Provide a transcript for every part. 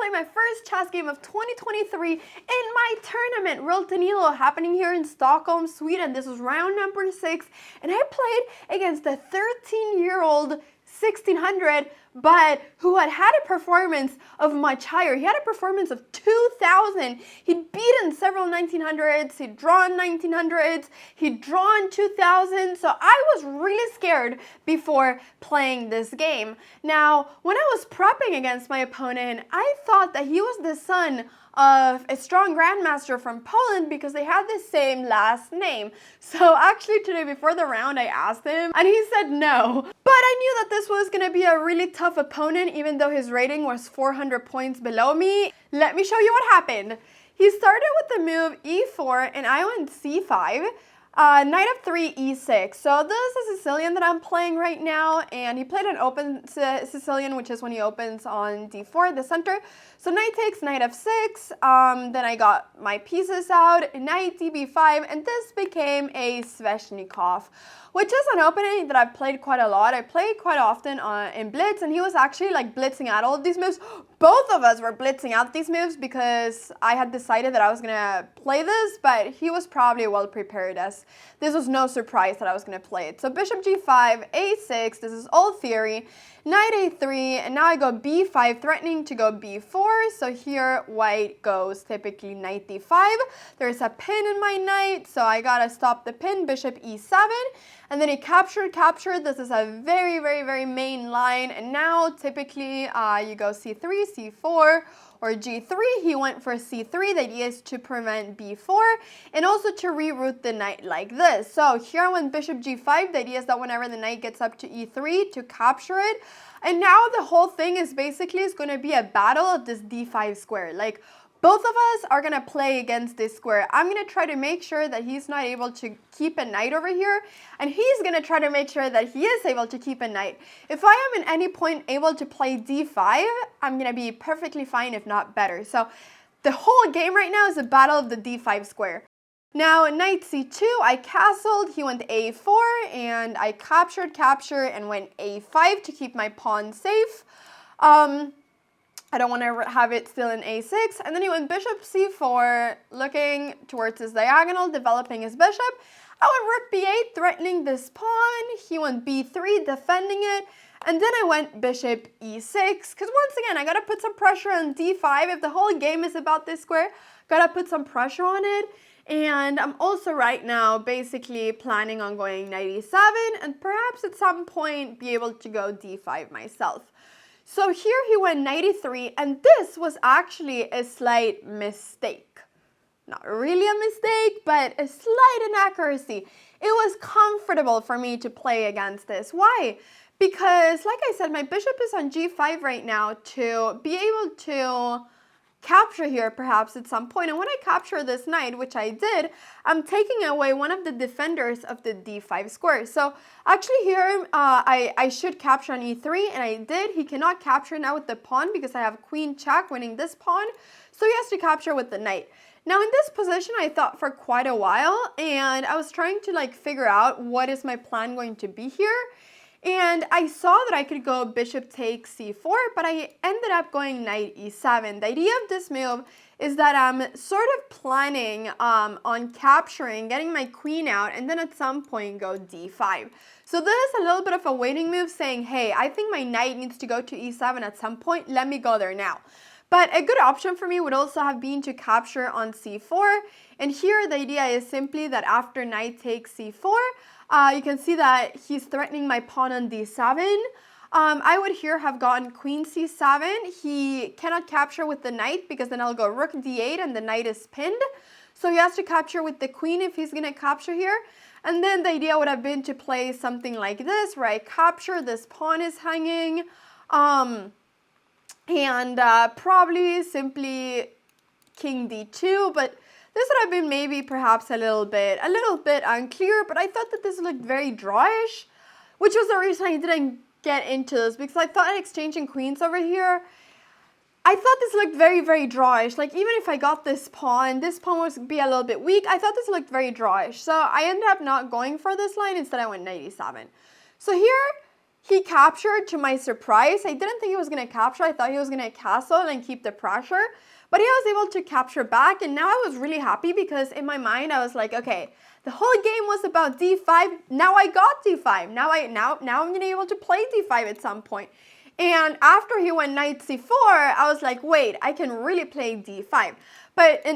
play my first chess game of 2023 in my tournament, World Danilo, happening here in Stockholm, Sweden. This was round number 6, and I played against a 13-year-old 1600, but who had a performance of much higher. He had a performance of 2000. He'd beaten several 1900s, he'd drawn 1900s, he'd drawn 2000, so I was really scared before playing this game. Now, when I was prepping against my opponent, I thought that he was the son of a strong grandmaster from Poland because they had the same last name. So actually today before the round I asked him and he said no. But I knew that this was going to be a really tough opponent even though his rating was 400 points below me. Let me show you what happened. He started with the move e4 and I went c5. Knight of 3, e6. So this is a Sicilian that I'm playing right now, and he played an open Sicilian, which is when he opens on d4, the center. So knight takes, knight f6, then I got my pieces out, knight db5, and this became a Sveshnikov, which is an opening that I've played quite a lot. I played quite often in Blitz, and he was actually like blitzing out all of these moves. Both of us were blitzing out these moves because I had decided that I was going to play this, but he was probably well prepared as this was no surprise that I was going to play it. So bishop g5, a6, this is all theory, knight a3, and now I go b5, threatening to go b4. So here white goes typically knight d5. There's a pin in my knight, so I got to stop the pin, bishop e7. And then he captured. This is a very, very, very main line. And now typically you go c3, c4, or g3. He went for c3. The idea is to prevent b4 and also to reroute the knight like this. So here I went bishop g5. The idea is that whenever the knight gets up to e3 to capture it. And now the whole thing is basically going to be a battle of this d5 square. Like, both of us are going to play against this square. I'm going to try to make sure that he's not able to keep a knight over here, and he's going to try to make sure that he is able to keep a knight. If I am at any point able to play d5, I'm going to be perfectly fine, if not better. So the whole game right now is a battle of the d5 square. Now, knight c2, I castled, he went a4, and I captured, and went a5 to keep my pawn safe. I don't want to have it still in a6. And then he went bishop c4, looking towards his diagonal, developing his bishop. I went rook b8, threatening this pawn. He went b3, defending it. And then I went bishop e6, because once again, I got to put some pressure on d5. If the whole game is about this square, got to put some pressure on it. And I'm also right now basically planning on going knight e7 and perhaps at some point be able to go d5 myself. So here he went knight e3, and this was actually a slight mistake. Not really a mistake, but a slight inaccuracy. It was comfortable for me to play against this. Why? Because, like I said, my bishop is on g5 right now to be able to capture here perhaps at some point. And when I capture this knight, which I did, I'm taking away one of the defenders of the d5 square. So actually here I should capture on e3, and I did. He cannot capture now with the pawn because I have queen check winning this pawn. So he has to capture with the knight. Now in this position I thought for quite a while, and I was trying to figure out what is my plan going to be here. And I saw that I could go bishop takes c4, but I ended up going knight e7. The idea of this move is that I'm sort of planning on capturing, getting my queen out, and then at some point go d5. So this is a little bit of a waiting move saying, hey, I think my knight needs to go to e7 at some point. Let me go there now. But a good option for me would also have been to capture on c4. And here the idea is simply that after knight takes c4, you can see that he's threatening my pawn on d7. I would here have gotten queen c7. He cannot capture with the knight because then I'll go rook d8 and the knight is pinned. So he has to capture with the queen if he's going to capture here. And then the idea would have been to play something like this where I capture, this pawn is hanging. And probably simply king d2, but this would have been maybe perhaps a little bit unclear, but I thought that this looked very drawish, which was the reason I didn't get into this, because I thought exchanging queens over here, I thought this looked very, very drawish. Like, even if I got this pawn would be a little bit weak. I thought this looked very drawish. So I ended up not going for this line. Instead, I went knight e7. So here, he captured to my surprise. I didn't think he was going to capture. I thought he was going to castle and keep the pressure. But he was able to capture back. And now I was really happy because in my mind I was like, okay, the whole game was about d5. Now I got d5. Now I'm going to be able to play d5 at some point. And after he went knight c4, I was like, wait, I can really play d5.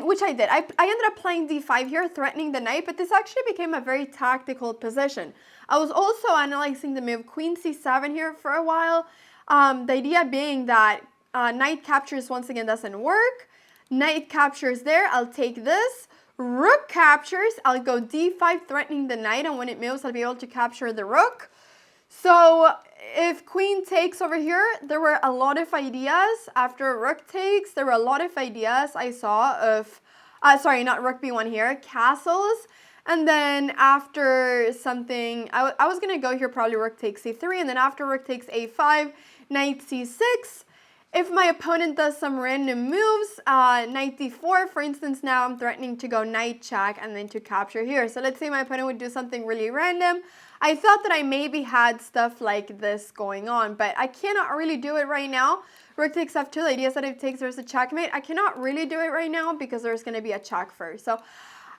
Which I did. I ended up playing d5 here, threatening the knight, but this actually became a very tactical position. I was also analyzing the move queen c7 here for a while. The idea being that knight captures once again doesn't work. Knight captures there, I'll take this. Rook captures, I'll go d5 threatening the knight, and when it moves, I'll be able to capture the rook. So if queen takes over here, there were a lot of ideas. After rook takes, there were a lot of ideas I saw of, sorry, not rook b1 here, castles. And then after something, I was going to go here probably rook takes c3, and then after rook takes a5, knight c6. If my opponent does some random moves, knight d4, for instance, now I'm threatening to go knight check and then to capture here. So let's say my opponent would do something really random. I thought that I maybe had stuff like this going on, but I cannot really do it right now. Rook takes f2, the idea is that if it takes, there's a checkmate. I cannot really do it right now because there's going to be a check first. So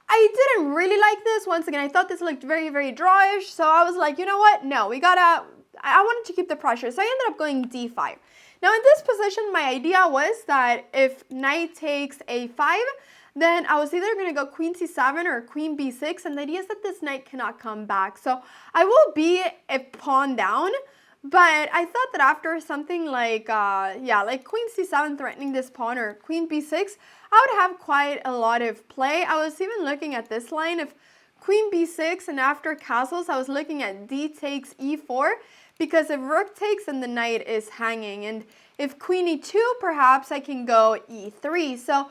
I didn't really like this. Once again, I thought this looked very, very drawish. So I was like, you know what? No, I wanted to keep the pressure. So I ended up going d5. Now in this position, my idea was that if knight takes a5, then I was either going to go queen c7 or queen b6, and the idea is that this knight cannot come back. So I will be a pawn down, but I thought that after something like, like queen c7 threatening this pawn or queen b6, I would have quite a lot of play. I was even looking at this line of queen b6, and after castles, I was looking at d takes e4, because if rook takes, then the knight is hanging, and if queen e2, perhaps I can go e3. So,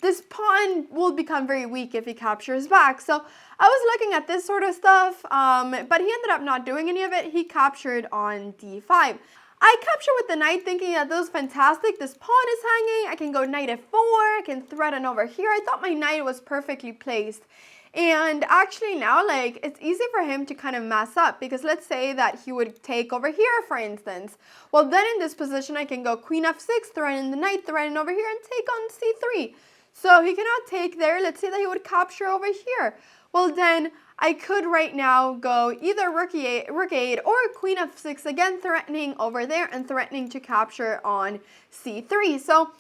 this pawn will become very weak if he captures back. So I was looking at this sort of stuff, but he ended up not doing any of it. He captured on d5. I captured with the knight thinking that this was fantastic. This pawn is hanging. I can go knight f4. I can threaten over here. I thought my knight was perfectly placed. And actually now, like, it's easy for him to kind of mess up, because let's say that he would take over here, for instance. Well, then in this position, I can go queen f6, threaten the knight, threaten over here, and take on c3. So he cannot take there. Let's say that he would capture over here. Well, then I could right now go either rook e8 or queen f6, again threatening over there and threatening to capture on c3. So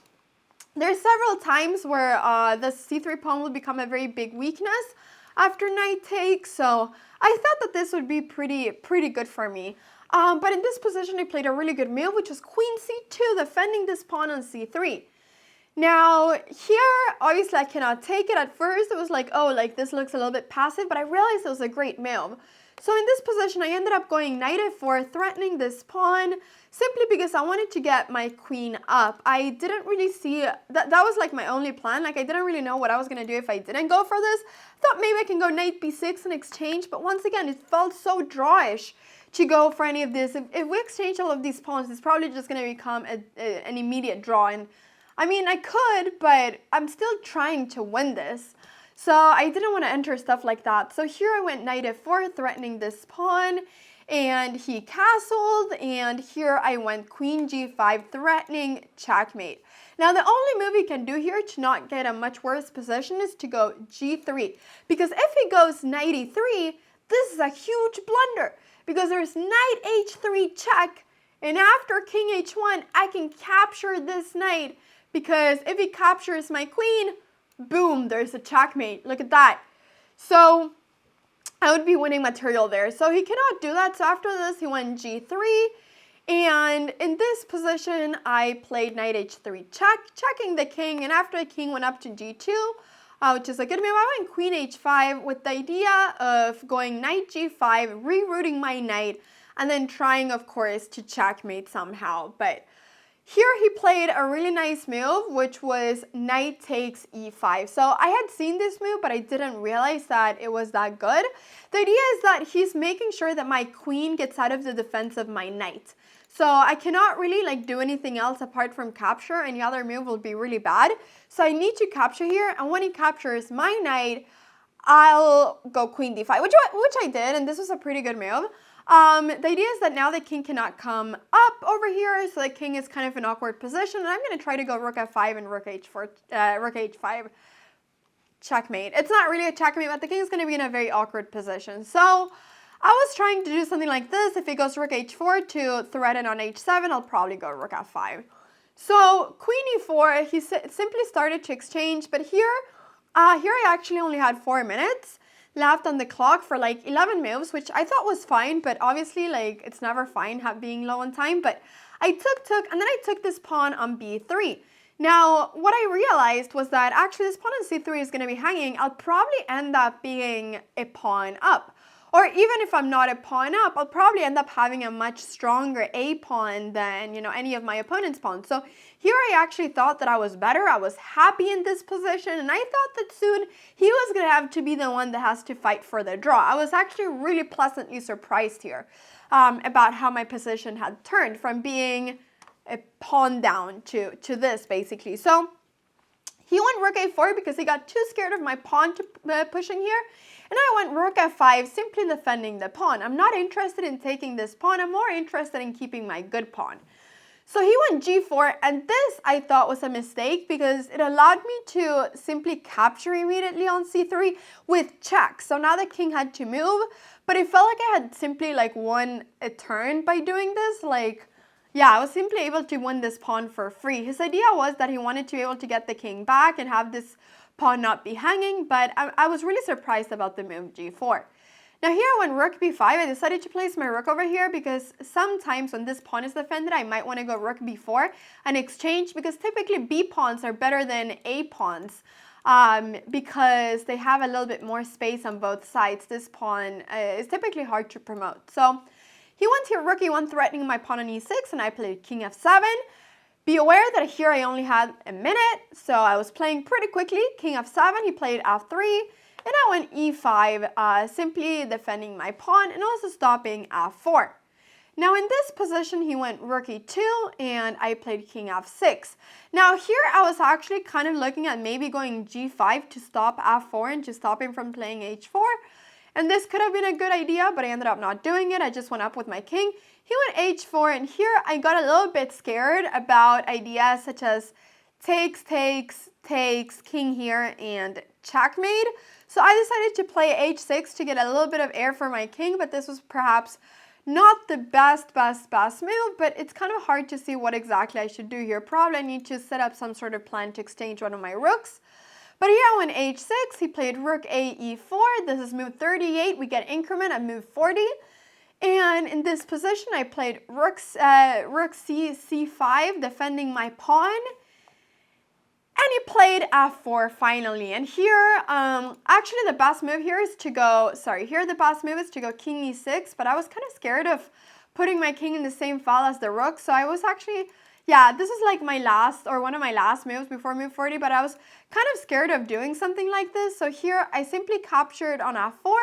there's several times where the c3 pawn will become a very big weakness after knight takes. So I thought that this would be pretty good for me. But in this position, I played a really good move, which was queen c2, defending this pawn on c3. Now, here, obviously, I cannot take it. At first, it was like, oh, like this looks a little bit passive, but I realized it was a great move. So in this position, I ended up going knight f4, threatening this pawn, simply because I wanted to get my queen up. I didn't really see, that was like my only plan. Like, I didn't really know what I was going to do if I didn't go for this. I thought maybe I can go knight b6 in exchange, but once again, it felt so drawish to go for any of this. If we exchange all of these pawns, it's probably just going to become an immediate draw. And I mean, I could, but I'm still trying to win this. So I didn't want to enter stuff like that. So here I went knight f4, threatening this pawn, and he castled, and here I went queen g5, threatening checkmate. Now the only move he can do here to not get a much worse position is to go g3, because if he goes knight e3, this is a huge blunder, because there's knight h3 check, and after king h1, I can capture this knight, because if he captures my queen, boom, there's a checkmate. Look at that. So I would be winning material there. So he cannot do that. So after this, he went g3. And in this position, I played knight h3 check, checking the king. And after the king went up to g2, which is a good move, I went queen h5 with the idea of going knight g5, rerouting my knight, and then trying, of course, to checkmate somehow. But here he played a really nice move, which was knight takes e5. So I had seen this move, but I didn't realize that it was that good. The idea is that he's making sure that my queen gets out of the defense of my knight. So I cannot really do anything else apart from capture. Any other move will be really bad. So I need to capture here. And when he captures my knight, I'll go queen d5, which I did, and this was a pretty good move. The idea is that now the king cannot come up over here, so the king is kind of in an awkward position, and I'm going to try to go rook f5 and rook h4, rook h5, checkmate. It's not really a checkmate, but the king is going to be in a very awkward position. So I was trying to do something like this. If he goes rook h4 to threaten on h7, I'll probably go rook f5. So queen e4, he simply started to exchange, but here I actually only had 4 minutes left on the clock for like 11 moves, which I thought was fine, but obviously like it's never fine being low on time. But I took, and then I took this pawn on b3. Now, what I realized was that actually this pawn on c3 is going to be hanging. I'll probably end up being a pawn up. Or even if I'm not a pawn up, I'll probably end up having a much stronger A pawn than, any of my opponent's pawns. So here I actually thought that I was better. I was happy in this position, and I thought that soon he was going to have to be the one that has to fight for the draw. I was actually really pleasantly surprised here about how my position had turned from being a pawn down to this, basically. So he went rook a4 because he got too scared of my pawn pushing here. And I went rook f5, simply defending the pawn. I'm not interested in taking this pawn. I'm more interested in keeping my good pawn. So he went g4, and this I thought was a mistake because it allowed me to simply capture immediately on c3 with check. So now the king had to move, but it felt like I had simply won a turn by doing this. I was simply able to win this pawn for free. His idea was that he wanted to be able to get the king back and have this pawn not be hanging, but I was really surprised about the move g4. Now here when rook b5, I decided to place my rook over here because sometimes when this pawn is defended, I might want to go rook b4 and exchange, because typically b pawns are better than a pawns because they have a little bit more space on both sides. This pawn is typically hard to promote. So he went here rook e1, threatening my pawn on e6, and I played king f7. Be aware that here I only had a minute, so I was playing pretty quickly. King f7, he played f3, and I went e5, simply defending my pawn and also stopping f4. Now in this position, he went rook e2, and I played king f6. Now here I was actually kind of looking at maybe going g5 to stop f4 and to stop him from playing h4. And this could have been a good idea, but I ended up not doing it. I just went up with my king. He went h4, and here I got a little bit scared about ideas such as takes, king here, and checkmate. So I decided to play h6 to get a little bit of air for my king, but this was perhaps not the best move, but it's kind of hard to see what exactly I should do here. Probably I need to set up some sort of plan to exchange one of my rooks. But here I went h6, he played rook a e4, this is move 38, we get increment at move 40. And in this position, I played rook c5, defending my pawn. And he played f4 finally. And here, actually the best move here is to go, king e6, but I was kind of scared of putting my king in the same file as the rook. So I was actually, this is like one of my last moves before move 40, but I was kind of scared of doing something like this. So here I simply captured on f4.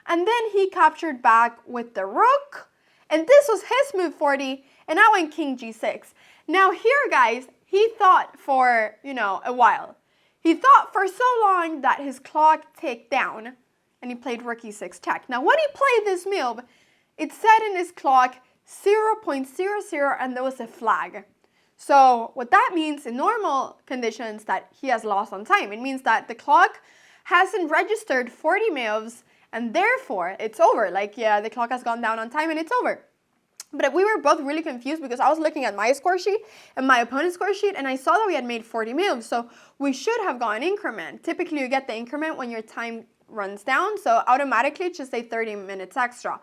And then he captured back with the rook. And this was his move 40. And I went king g6. Now here, guys, he thought for, a while. He thought for so long that his clock ticked down. And he played rook e6 check. Now when he played this move, it said in his clock 0.00, and there was a flag. So what that means in normal conditions that he has lost on time. It means that the clock hasn't registered 40 moves, and therefore, it's over. The clock has gone down on time and it's over. But we were both really confused because I was looking at my score sheet and my opponent's score sheet, and I saw that we had made 40 moves. So we should have gotten increment. Typically, you get the increment when your time runs down. So automatically, it should say 30 minutes extra.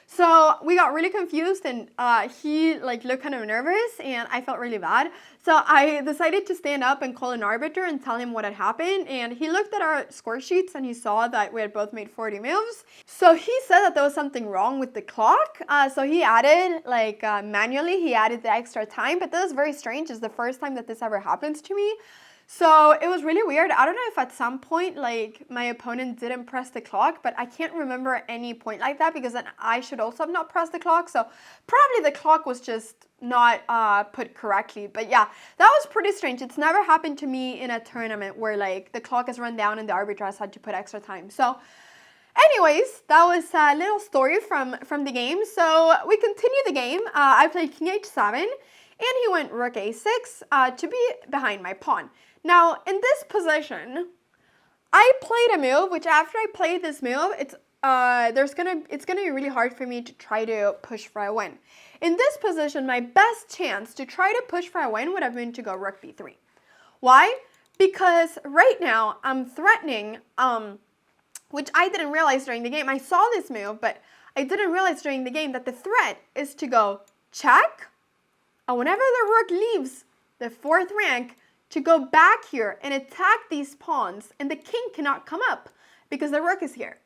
So we got really confused, and he looked kind of nervous, and I felt really bad. So I decided to stand up and call an arbiter and tell him what had happened. And he looked at our score sheets and he saw that we had both made 40 moves. So he said that there was something wrong with the clock. So he added, manually, he added the extra time. But this is very strange. It's the first time that this ever happens to me. So it was really weird. I don't know if at some point like my opponent didn't press the clock, but I can't remember any point like that because then I should also have not pressed the clock. So probably the clock was just not put correctly. But yeah, that was pretty strange. It's never happened to me in a tournament where like the clock is run down and the arbiter has had to put extra time. So anyways, that was a little story from the game. So we continue the game. I played king h7 and he went rook a6 to be behind my pawn. Now, in this position, I played a move, which after I played this move, it's gonna be really hard for me to try to push for a win. In this position, my best chance to try to push for a win would have been to go rook b3. Why? Because right now, I'm threatening, which I didn't realize during the game. I saw this move, but I didn't realize during the game that the threat is to go check, and whenever the rook leaves the 4th rank, to go back here and attack these pawns, and the king cannot come up because the rook is here.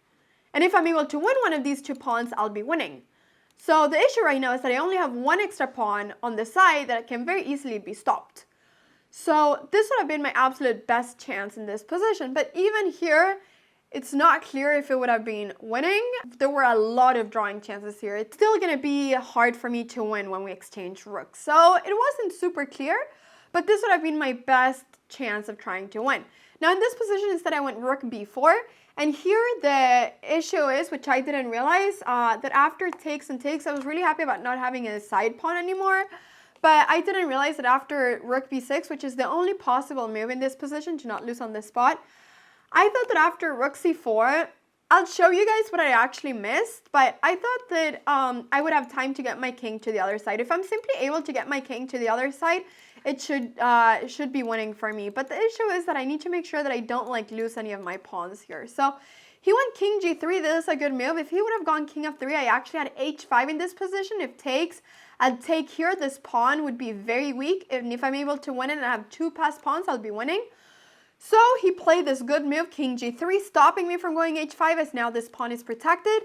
And if I'm able to win one of these 2 pawns, I'll be winning. So the issue right now is that I only have 1 extra pawn on the side that can very easily be stopped. So this would have been my absolute best chance in this position. But even here, it's not clear if it would have been winning. There were a lot of drawing chances here. It's still going to be hard for me to win when we exchange rooks. So it wasn't super clear. But this would have been my best chance of trying to win. Now in this position, instead I went rook b4. And here the issue is, which I didn't realize, that after takes and takes, I was really happy about not having a side pawn anymore. But I didn't realize that after rook b6, which is the only possible move in this position to not lose on this spot, I thought that after rook c4, I'll show you guys what I actually missed, but I thought that I would have time to get my king to the other side. If I'm simply able to get my king to the other side, it should be winning for me. But the issue is that I need to make sure that I don't like lose any of my pawns here. So he went king g3. This is a good move. If he would have gone king f3, I actually had h5 in this position. If takes, I'd take here. This pawn would be very weak. And if I'm able to win it and I have 2 passed pawns, I'll be winning. So he played this good move, king g3, stopping me from going h5 as now this pawn is protected.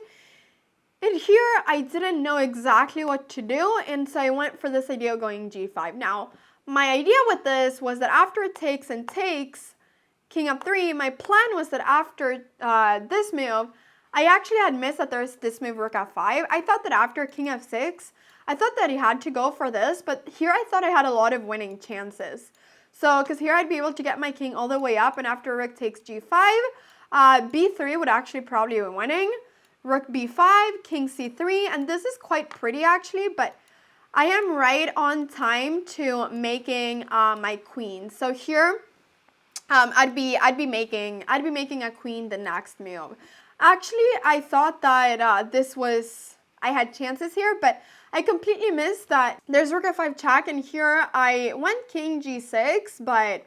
And here I didn't know exactly what to do, and so I went for this idea of going g5. Now, my idea with this was that after takes and takes, king f3, my plan was that after this move, I actually had missed that there's this move rook f5. I thought that after king f6, I thought that he had to go for this, but here I thought I had a lot of winning chances. So, because here I'd be able to get my king all the way up, and after rook takes g5, b3 would actually probably be winning. Rook b5, king c3, and this is quite pretty actually, but I am right on time to making my queen. So here, I'd be making a queen the next move. Actually, I thought that I had chances here, but I completely missed that there's rook f5 check, and here I went king g6, but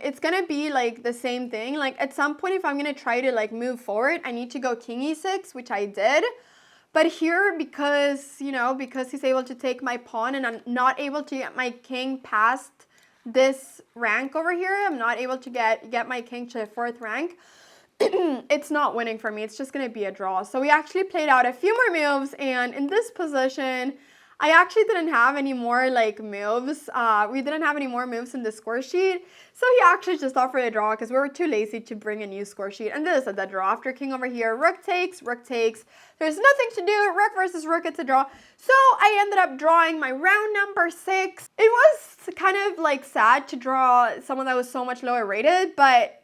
it's gonna be like the same thing. Like at some point, if I'm gonna try to like move forward, I need to go king e6, which I did. But here, because he's able to take my pawn and I'm not able to get my king past this rank over here, I'm not able to get my king to the 4th rank, it's not winning for me. It's just going to be a draw. So we actually played out a few more moves, and in this position, I actually didn't have any more like moves. We didn't have any more moves in the score sheet. So he actually just offered a draw because we were too lazy to bring a new score sheet. And this is the draw. After king over here, rook takes. There's nothing to do. Rook versus rook, it's a draw. So I ended up drawing my round number 6. It was kind of like sad to draw someone that was so much lower rated, but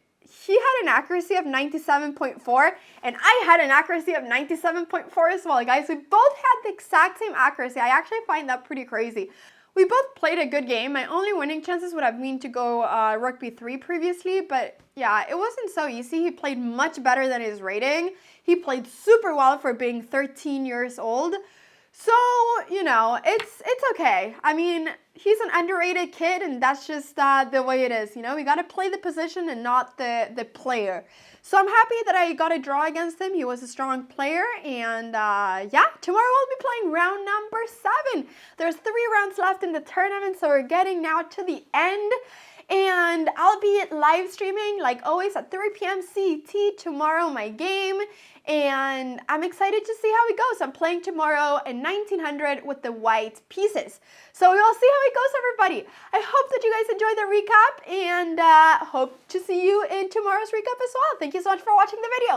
he had an accuracy of 97.4 and I had an accuracy of 97.4 as well, guys. We both had the exact same accuracy. I actually find that pretty crazy. We both played a good game. My only winning chances would have been to go rook b3 previously, but yeah, it wasn't so easy. He played much better than his rating. He played super well for being 13 years old. So, it's okay. I mean, he's an underrated kid, and that's just the way it is. We got to play the position and not the player. So I'm happy that I got a draw against him. He was a strong player, and yeah, tomorrow we'll be playing round number 7. There's 3 rounds left in the tournament, so we're getting now to the end. And I'll be live streaming, like always, at 3 p.m. CET tomorrow, my game. and I'm excited to see how it goes. I'm playing tomorrow in 1900 with the white pieces. So we'll see how it goes, everybody. I hope that you guys enjoyed the recap, and hope to see you in tomorrow's recap as well. Thank you so much for watching the video.